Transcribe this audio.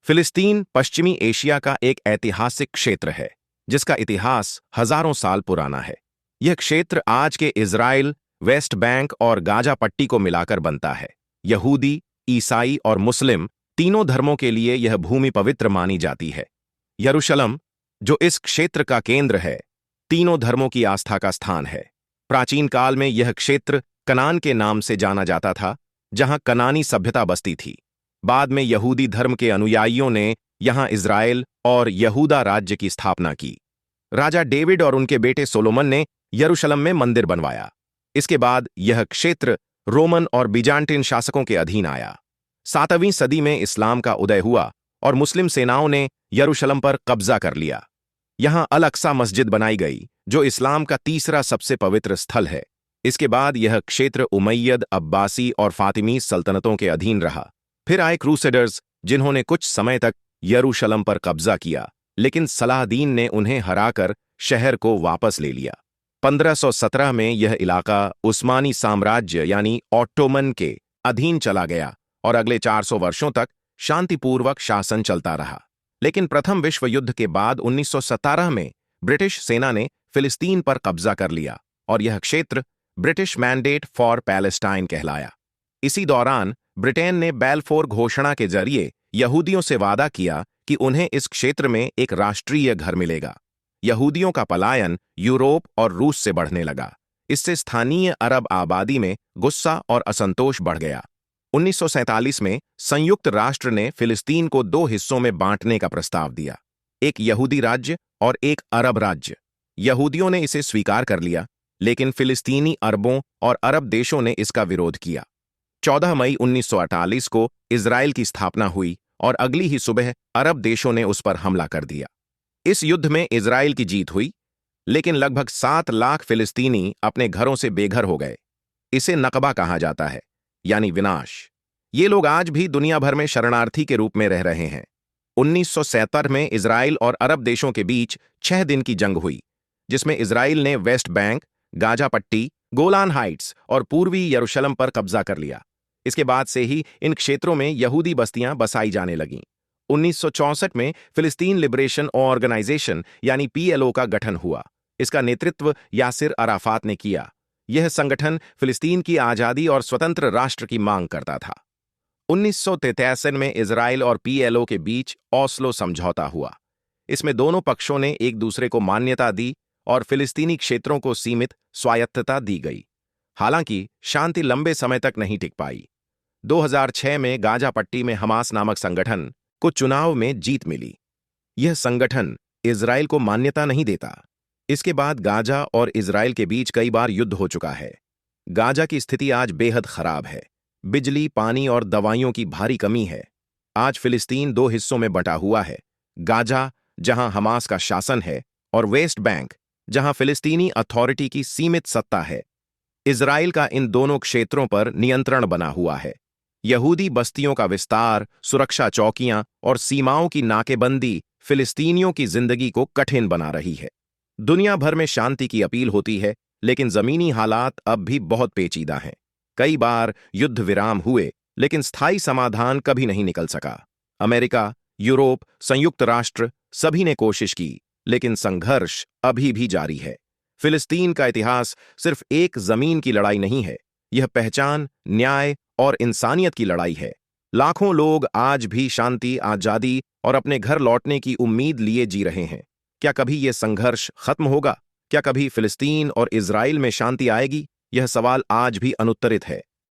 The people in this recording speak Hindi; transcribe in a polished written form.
फिलिस्तीन पश्चिमी एशिया का एक ऐतिहासिक क्षेत्र है जिसका इतिहास हजारों साल पुराना है। यह क्षेत्र आज के इज़राइल, वेस्ट बैंक और गाजा पट्टी को मिलाकर बनता है। यहूदी, ईसाई और मुस्लिम तीनों धर्मों के लिए यह भूमि पवित्र मानी जाती है। यरूशलेम, जो इस क्षेत्र का केंद्र है, तीनों धर्मों की आस्था का स्थान है। प्राचीन काल में यह क्षेत्र कनान के नाम से जाना जाता था, जहां कनानी सभ्यता बसती थी। बाद में यहूदी धर्म के अनुयायियों ने यहां इज़राइल और यहूदा राज्य की स्थापना की। राजा डेविड और उनके बेटे सोलोमन ने यरूशलेम में मंदिर बनवाया। इसके बाद यह क्षेत्र रोमन और बिजान्टिन शासकों के अधीन आया। 7वीं सदी में इस्लाम का उदय हुआ और मुस्लिम सेनाओं ने यरूशलेम पर कब्जा कर लिया। यहां अल अक्सा मस्जिद बनाई गई, जो इस्लाम का तीसरा सबसे पवित्र स्थल है। इसके बाद यह क्षेत्र उमैयद, अब्बासी और फातिमी सल्तनतों के अधीन रहा। फिर आए क्रूसेडर्स, जिन्होंने कुछ समय तक यरूशलेम पर कब्जा किया, लेकिन सलाहदीन ने उन्हें हराकर शहर को वापस ले लिया। 1517 में यह इलाका उस्मानी साम्राज्य यानी ऑट्टोमन के अधीन चला गया और अगले 400 वर्षों तक शांतिपूर्वक शासन चलता रहा। लेकिन प्रथम विश्व युद्ध के बाद 1917 में ब्रिटिश सेना ने फिलिस्तीन पर कब्जा कर लिया और यह क्षेत्र ब्रिटिश मैंडेट फॉर पैलेस्टाइन कहलाया। इसी दौरान ब्रिटेन ने बैलफोर घोषणा के जरिए यहूदियों से वादा किया कि उन्हें इस क्षेत्र में एक राष्ट्रीय घर मिलेगा। यहूदियों का पलायन यूरोप और रूस से बढ़ने लगा। इससे स्थानीय अरब आबादी में गुस्सा और असंतोष बढ़ गया। 1947 में संयुक्त राष्ट्र ने फिलिस्तीन को 2 हिस्सों में बांटने का प्रस्ताव दिया, एक यहूदी राज्य और एक अरब राज्य। यहूदियों ने इसे स्वीकार कर लिया, लेकिन फिलिस्तीनी अरबों और अरब देशों ने इसका विरोध किया। 14 मई 1948 को इज़राइल की स्थापना हुई और अगली ही सुबह अरब देशों ने उस पर हमला कर दिया। इस युद्ध में इज़राइल की जीत हुई, लेकिन लगभग 7 लाख फिलिस्तीनी अपने घरों से बेघर हो गए। इसे नकबा कहा जाता है, यानी विनाश। ये लोग आज भी दुनिया भर में शरणार्थी के रूप में रह रहे हैं। 1970 में इज़राइल और अरब देशों के बीच 6 दिन की जंग हुई, जिसमें इज़राइल ने वेस्ट बैंक, गाजा पट्टी, गोलान हाइट्स और पूर्वी यरूशलेम पर कब्जा कर लिया। इसके बाद से ही इन क्षेत्रों में यहूदी बस्तियां बसाई जाने लगीं। 1964 में फिलिस्तीन लिबरेशन ऑर्गेनाइजेशन यानी PLO का गठन हुआ। इसका नेतृत्व यासिर अराफात ने किया। यह संगठन फिलिस्तीन की आज़ादी और स्वतंत्र राष्ट्र की मांग करता था। 1963 में इज़राइल और PLO के बीच ओस्लो समझौता हुआ। इसमें दोनों पक्षों ने एक दूसरे को मान्यता दी और फिलिस्तीनी क्षेत्रों को सीमित स्वायत्तता दी गई। हालांकि शांति लंबे समय तक नहीं टिक पाई। 2006 में गाजा पट्टी में हमास नामक संगठन को चुनाव में जीत मिली। यह संगठन इज़राइल को मान्यता नहीं देता। इसके बाद गाजा और इज़राइल के बीच कई बार युद्ध हो चुका है। गाजा की स्थिति आज बेहद खराब है। बिजली, पानी और दवाइयों की भारी कमी है। आज फिलिस्तीन 2 हिस्सों में बंटा हुआ है, गाजा, जहां हमास का शासन है, और वेस्ट बैंक, जहां फिलिस्तीनी अथॉरिटी की सीमित सत्ता है। इज़राइल का इन दोनों क्षेत्रों पर नियंत्रण बना हुआ है। यहूदी बस्तियों का विस्तार, सुरक्षा चौकियां और सीमाओं की नाकेबंदी फिलिस्तीनियों की जिंदगी को कठिन बना रही है। दुनिया भर में शांति की अपील होती है, लेकिन जमीनी हालात अब भी बहुत पेचीदा हैं। कई बार युद्ध विराम हुए, लेकिन स्थायी समाधान कभी नहीं निकल सका। अमेरिका, यूरोप, संयुक्त राष्ट्र सभी ने कोशिश की, लेकिन संघर्ष अभी भी जारी है। फिलिस्तीन का इतिहास सिर्फ एक जमीन की लड़ाई नहीं है, यह पहचान, न्याय और इंसानियत की लड़ाई है। लाखों लोग आज भी शांति, आजादी और अपने घर लौटने की उम्मीद लिए जी रहे हैं। क्या कभी यह संघर्ष खत्म होगा? क्या कभी फिलिस्तीन और इज़राइल में शांति आएगी? यह सवाल आज भी अनुत्तरित है।